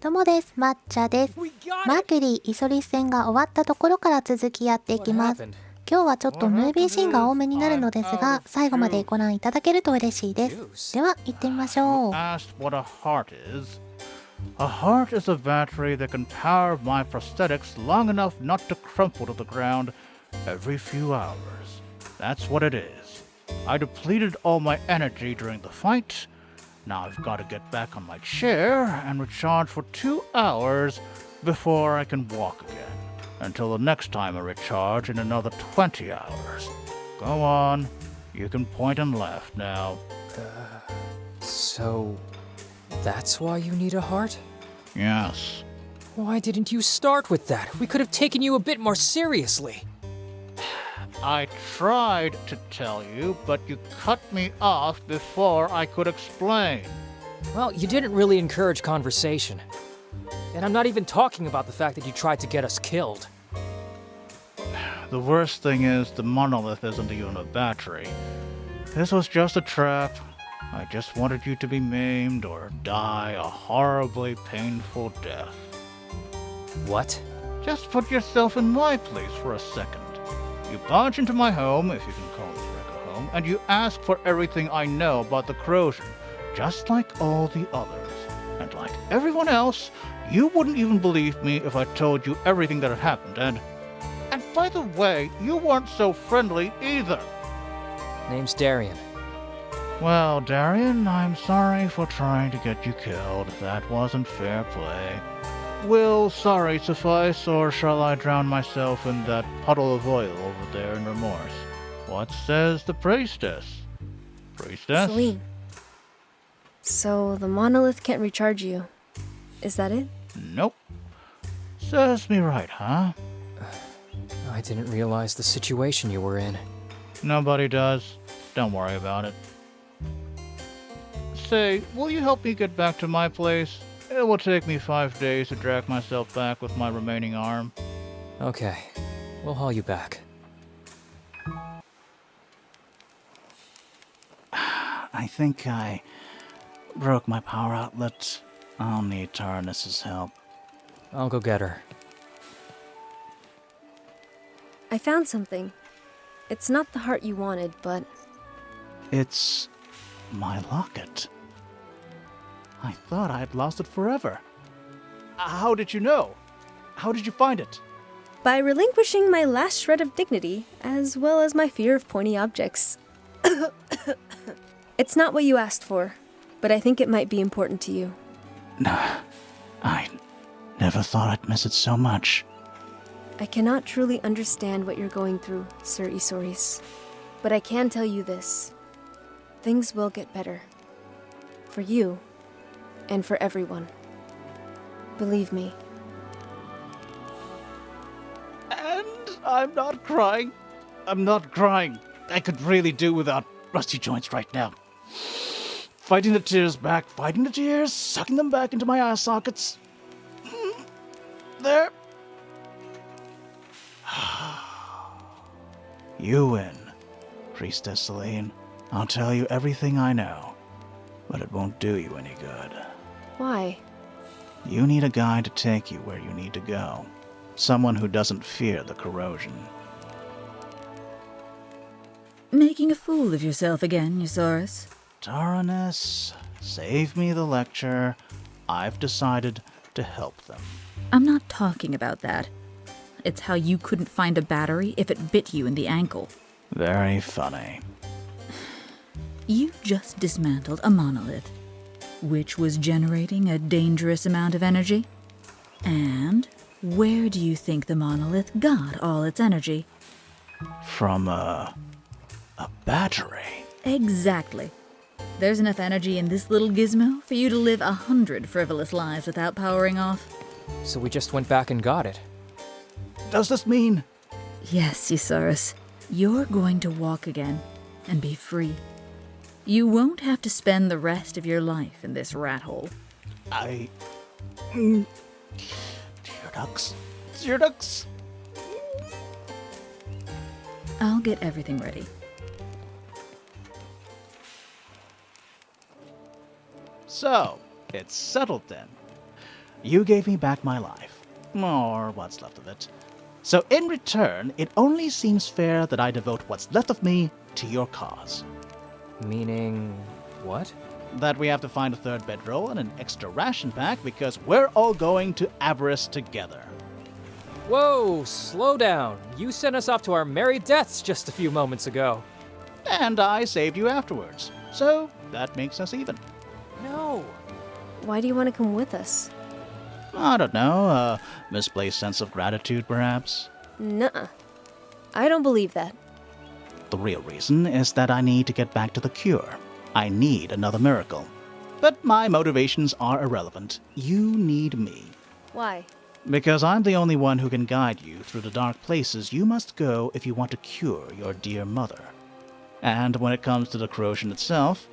どうもです。抹茶です。マーキュリー・イソリス戦が終わったところから続きやっていきます。今日はちょっとムービーシーンが多めになるのですが、最後までご覧いただけると嬉しいです。では行ってみましょう。A heart is a battery that can power my prosthetics long enough not to crumple to the ground every few hours. That's what it is. I depleted all my energy during the fight. Now I've got to get back on my chair and recharge for 2 hours before I can walk again. Until the next time I recharge in another 20 hours. Go on. You can point and laugh now. So that's why you need a heart? Yes. Why didn't you start with that? We could have taken you a bit more seriously. I tried to tell you, but you cut me off before I could explain. Well, you didn't really encourage conversation. And I'm not even talking about the fact that you tried to get us killed. The worst thing is the monolith isn't even a battery. This was just a trap. I just wanted you to be maimed or die a horribly painful death. What? Just put yourself in my place for a second. You barge into my home, if you can call this wreck a home, and you ask for everything I know about the corrosion, just like all the others. And like everyone else, you wouldn't even believe me if I told you everything that had happened, and by the way, you weren't so friendly either. Name's Darian. Well, Darian, I'm sorry for trying to get you killed. That wasn't fair play. Will sorry suffice, or shall I drown myself in that puddle of oil over there in remorse? What says the priestess? Priestess? Celine. So the monolith can't recharge you. Is that it? Nope. Serves me right, huh? I didn't realize the situation you were in. Nobody does. Don't worry about it. Say, will you help me get back to my place? It will take me 5 days to drag myself back with my remaining arm. Okay, we'll haul you back. I think I broke my power outlet. I'll need Taranis' help. I'll go get her. I found something. It's not the heart you wanted, but... It's my locket. I thought I had lost it forever. How did you know? How did you find it? By relinquishing my last shred of dignity, as well as my fear of pointy objects. It's not what you asked for, but I think it might be important to you. I never thought I'd miss it so much. I cannot truly understand what you're going through, Sir Isoris. But I can tell you this. Things will get better. For you, and for everyone. Believe me. And I'm not crying. I'm not crying. I could really do without rusty joints right now. Fighting the tears back, fighting the tears, sucking them back into my eye sockets. There. You win, Priestess Celine. I'll tell you everything I know, but it won't do you any good. Why? You need a guide to take you where you need to go. Someone who doesn't fear the corrosion. Making a fool of yourself again, Eusaurus. Taranis, save me the lecture. I've decided to help them. I'm not talking about that. It's how you couldn't find a battery if it bit you in the ankle. Very funny. You just dismantled a monolith, which was generating a dangerous amount of energy. And where do you think the monolith got all its energy? From a battery. Exactly. There's enough energy in this little gizmo for you to live 100 frivolous lives without powering off. So we just went back and got it. Does this mean... Yes, Eusaurus. You're going to walk again and be free. You won't have to spend the rest of your life in this rat hole. Tear ducts. Tear ducts. I'll get everything ready. So, it's settled then. You gave me back my life, or what's left of it. So in return, it only seems fair that I devote what's left of me to your cause. Meaning what? That we have to find a third bedroll and an extra ration pack because we're all going to Avarice together. Whoa, slow down. You sent us off to our merry deaths just a few moments ago. And I saved you afterwards. So that makes us even. No. Why do you want to come with us? I don't know, a misplaced sense of gratitude, perhaps? Nuh-uh. I don't believe that. The real reason is that I need to get back to the cure. I need another miracle. But my motivations are irrelevant. You need me. Why? Because I'm the only one who can guide you through the dark places you must go if you want to cure your dear mother. And when it comes to the corrosion itself,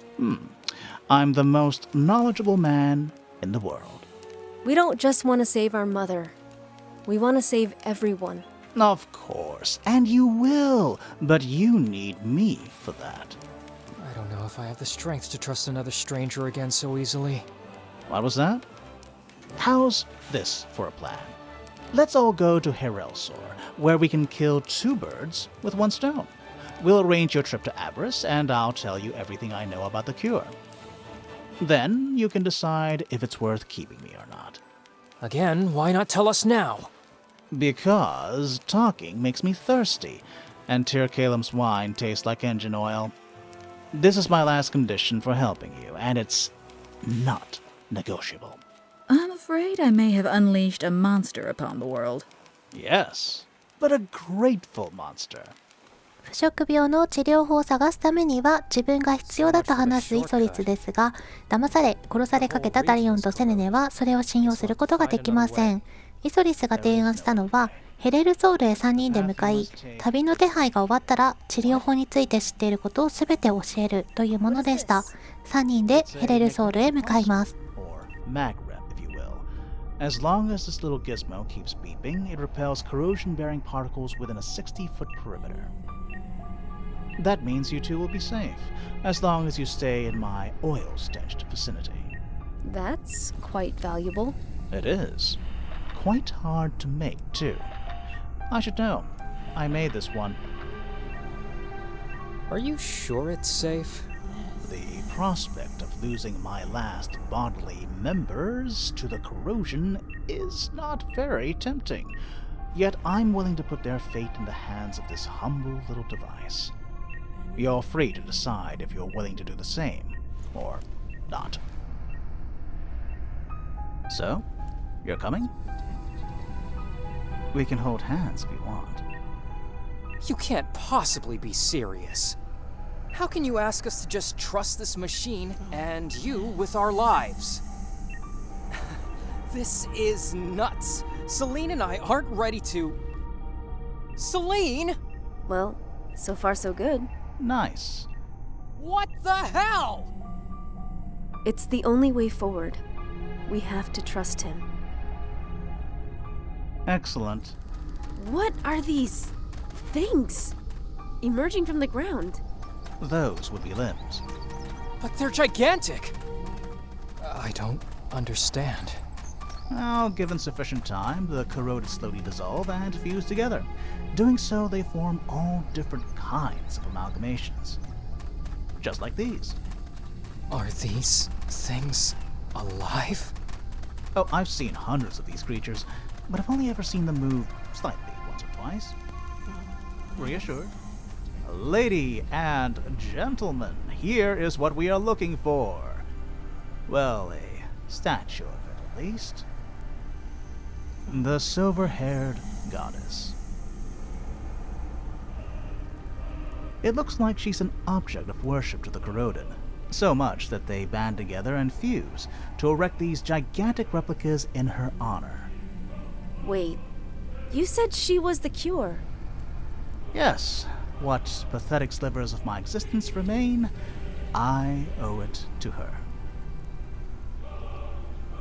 I'm the most knowledgeable man in the world. We don't just want to save our mother. We want to save everyone. Of course, and you will, but you need me for that. I don't know if I have the strength to trust another stranger again so easily. What was that? How's this for a plan? Let's all go to Herelsor, where we can kill 2 birds with 1 stone. We'll arrange your trip to Avarice, and I'll tell you everything I know about the cure. Then you can decide if it's worth keeping me or not. Again, why not tell us now? Because talking makes me thirsty, and Tir Kalem's wine tastes like engine oil. This is my last condition for helping you, and it's not negotiable. I'm afraid I may have unleashed a monster upon the world. Yes, but a grateful monster. 腐食病の治療法を探すためには自分が必要だと話すイソリスですが、騙され殺されかけたダリオンとセネネはそれを信用することができません。イソリスが提案したのは、ヘレルソールへ3人で向かい、旅の手配が終わったら治療法について知っていることをすべて教えるというものでした。3人でヘレルソールへ向かいます。As long as this little gizmo keeps beeping, it repels corrosion-bearing particles within a 60-foot perimeter. That means you two will be safe, as long as you stay in my oil-stenched vicinity. That's quite valuable. It is. Quite hard to make, too. I should know. I made this one. Are you sure it's safe? The prospect of losing my last bodily members to the corrosion is not very tempting. Yet I'm willing to put their fate in the hands of this humble little device. You're free to decide if you're willing to do the same, or not. So, you're coming? We can hold hands if you want. You can't possibly be serious. How can you ask us to just trust this machine and you with our lives? This is nuts. Celine and I aren't ready to... Celine? Well, so far so good. Nice. What the hell? It's the only way forward. We have to trust him. Excellent. What are these things emerging from the ground? Those would be limbs. But they're gigantic. I don't understand. Well, given sufficient time, the corroded slowly dissolve and fuse together. Doing so, they form all different kinds of amalgamations. Just like these. Are these things alive? Oh, I've seen hundreds of these creatures, but I've only ever seen them move slightly once or twice. Reassured. Lady and gentlemen, here is what we are looking for. Well, a statue of it, at least. The silver-haired goddess. It looks like she's an object of worship to the corroded, so much that they band together and fuse to erect these gigantic replicas in her honor. Wait, you said she was the cure. Yes, what pathetic slivers of my existence remain, I owe it to her.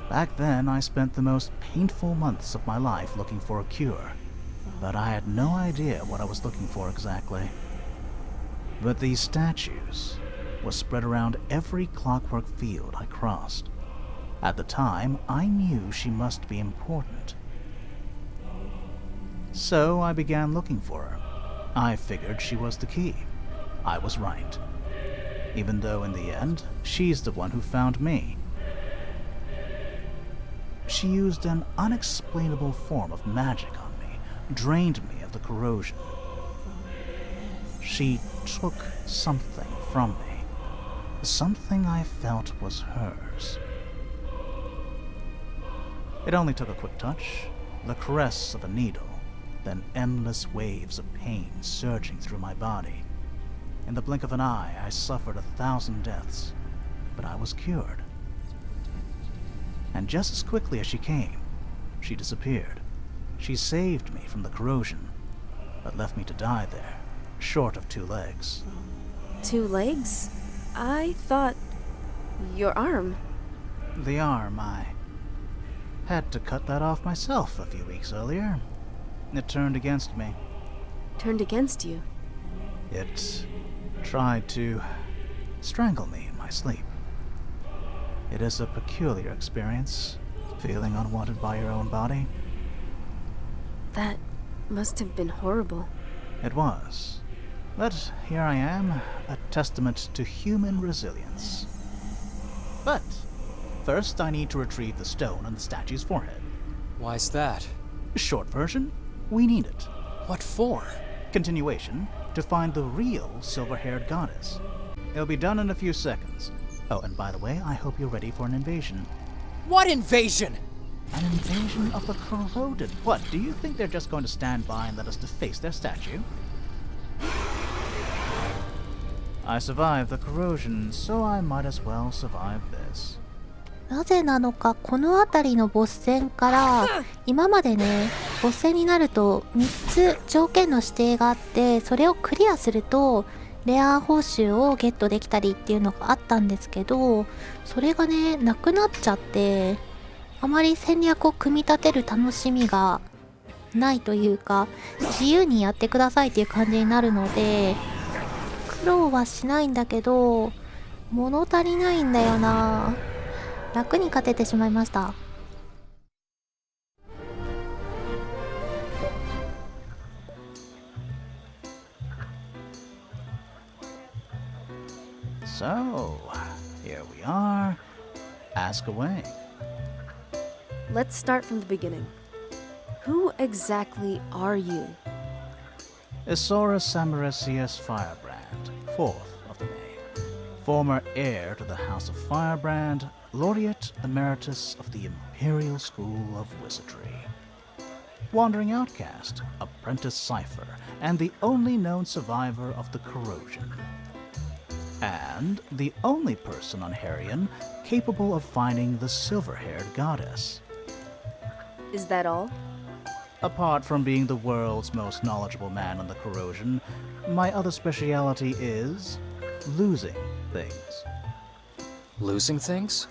Back then, I spent the most painful months of my life looking for a cure, but I had no idea what I was looking for exactly. But these statues were spread around every clockwork field I crossed. At the time, I knew she must be important. So I began looking for her. I figured she was the key. I was right. Even though in the end, she's the one who found me. She used an unexplainable form of magic on me, drained me of the corrosion. She took something from me, something I felt was hers. It only took a quick touch, the caress of a needle, then endless waves of pain surging through my body. In the blink of an eye, I suffered 1,000 deaths, but I was cured. And just as quickly as she came, she disappeared. She saved me from the corrosion, but left me to die there, short of 2 legs. 2 legs? I thought... your arm. The arm, I had to cut that off myself a few weeks earlier. It turned against me. Turned against you? It tried to strangle me in my sleep. It is a peculiar experience, feeling unwanted by your own body. That must have been horrible. It was. But here I am, a testament to human resilience. But first I need to retrieve the stone on the statue's forehead. Why's that? Short version, we need it. What for? Continuation, to find the real silver-haired goddess. It'll be done in a few seconds. Oh, and by the way, I hope you're ready for an invasion. What invasion? An invasion of the corroded. What, do you think they're just going to stand by and let us deface their statue? I survived the corrosion, so I might as well survive this. なぜなのか、この辺りのボス戦から今までね、ボス戦になると3つ条件の指定があって、それをクリアするとレア報酬をゲットできたりっていうのがあったんですけど、それがねなくなっちゃって、あまり戦略を組み立てる楽しみがないというか、自由にやってくださいっていう感じになるので、苦労はしないんだけど物足りないんだよな。楽に勝ててしまいました。So, here we are. Ask away. Let's start from the beginning. Who exactly are you? Isaura Samaresius Firebrand, 4th of the name. Former heir to the House of Firebrand, Laureate Emeritus of the Imperial School of Wizardry. Wandering outcast, apprentice cipher, and the only known survivor of the corrosion. And the only person on Herion capable of finding the silver-haired goddess. Is that all? Apart from being the world's most knowledgeable man on the corrosion, my other speciality is losing things. Losing things?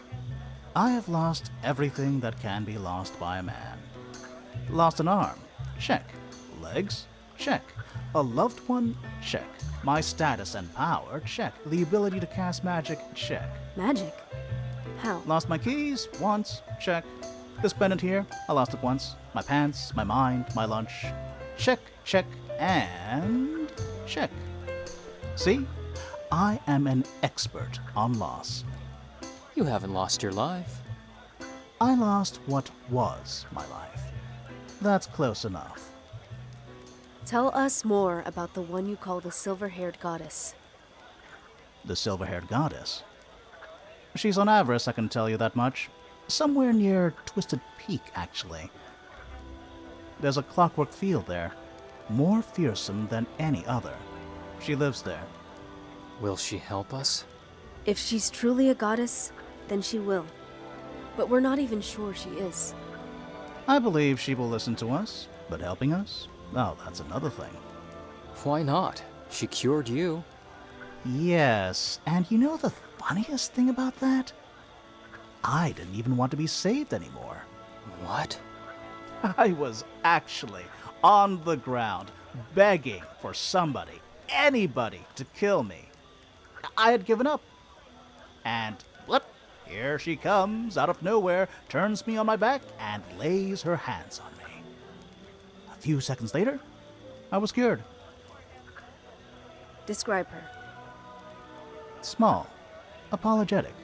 I have lost everything that can be lost by a man. Lost an arm? Check. Legs? Check. A loved one? Check. My status and power? Check. The ability to cast magic? Check. Magic? How? Lost my keys? Once? Check. This pendant here? I lost it once. My pants, my mind, my lunch. Check, check, and check. See? I am an expert on loss. You haven't lost your life. I lost what was my life. That's close enough. Tell us more about the one you call the silver-haired goddess. The silver-haired goddess? She's on Avarice, I can tell you that much. Somewhere near Twisted Peak, actually. There's a clockwork field there, more fearsome than any other. She lives there. Will she help us? If she's truly a goddess, then she will. But we're not even sure she is. I believe she will listen to us, but helping us? Oh, that's another thing. Why not? She cured you. Yes, and you know the funniest thing about that? I didn't even want to be saved anymore. What? I was actually on the ground, begging for somebody, anybody, to kill me. I had given up. And, blip, here she comes out of nowhere, turns me on my back, and lays her hands on me. A few seconds later, I was cured. Describe her. Small, apologetic,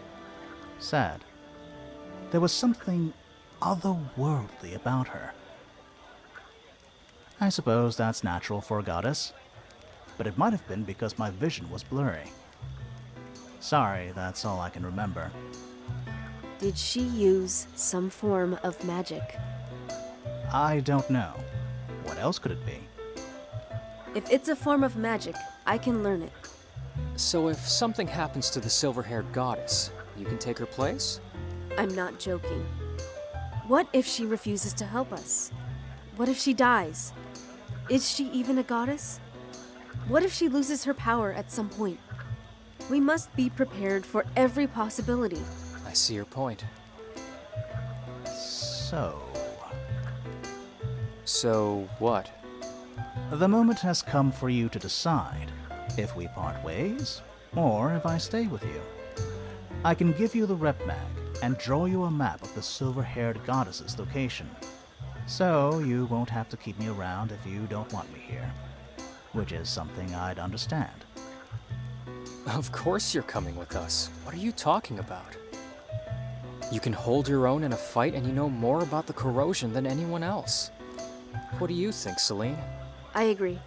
sad. There was something otherworldly about her. I suppose that's natural for a goddess, but it might have been because my vision was blurry. Sorry, that's all I can remember. Did she use some form of magic? I don't know. What else could it be? If it's a form of magic, I can learn it. So if something happens to the silver-haired goddess, you can take her place? I'm not joking. What if she refuses to help us? What if she dies? Is she even a goddess? What if she loses her power at some point? We must be prepared for every possibility. I see your point. So what? The moment has come for you to decide if we part ways or if I stay with you. I can give you the rep mag and draw you a map of the silver-haired goddess's location. So you won't have to keep me around if you don't want me here, which is something I'd understand. Of course you're coming with us. What are you talking about? You can hold your own in a fight and you know more about the corrosion than anyone else. What do you think, Celine? I agree.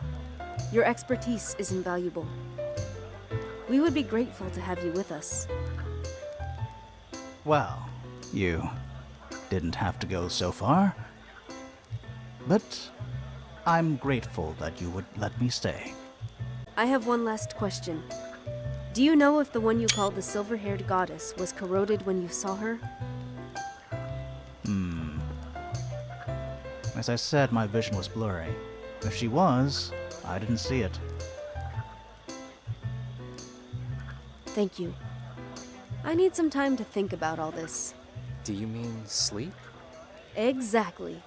Your expertise is invaluable. We would be grateful to have you with us. Well, you didn't have to go so far. But I'm grateful that you would let me stay. I have one last question. Do you know if the one you called the silver-haired goddess was corroded when you saw her? As I said, my vision was blurry. If she was, I didn't see it. Thank you. I need some time to think about all this. Do you mean sleep? Exactly.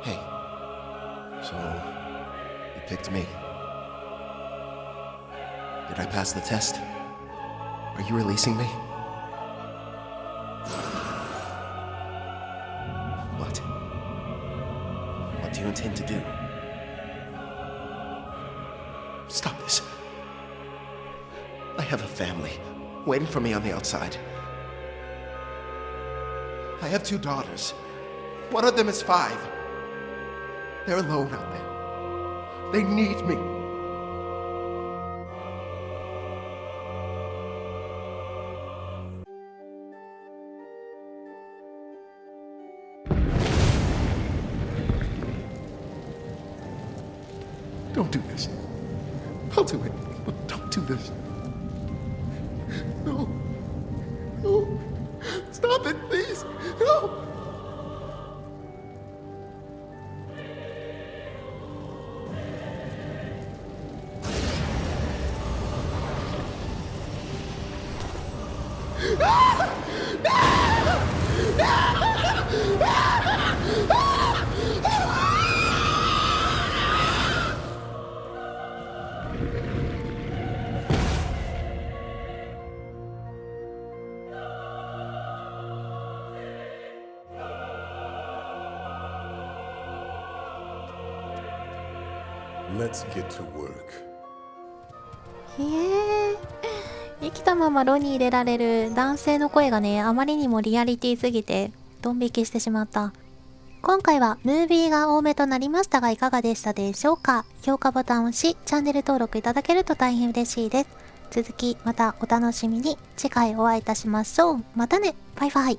Hey, so you picked me. Did I pass the test? Are you releasing me? What? What do you intend to do? Stop this. I have a family waiting for me on the outside. I have 2 daughters. One of them is 5. They're alone out there. They need me. Don't do this. I'll do it. Don't do this. No. No. Stop it, please. No. Let's get to work. 生きたまま炉に入れられる男性の声がね、あまりにもリアリティすぎてドン引きしてしまった。今回はムービーが多めとなりましたがいかがでしたでしょうか。評価ボタンを押しチャンネル登録いただけると大変嬉しいです。続きまたお楽しみに。次回お会いいたしましょう。またね。バイバイ。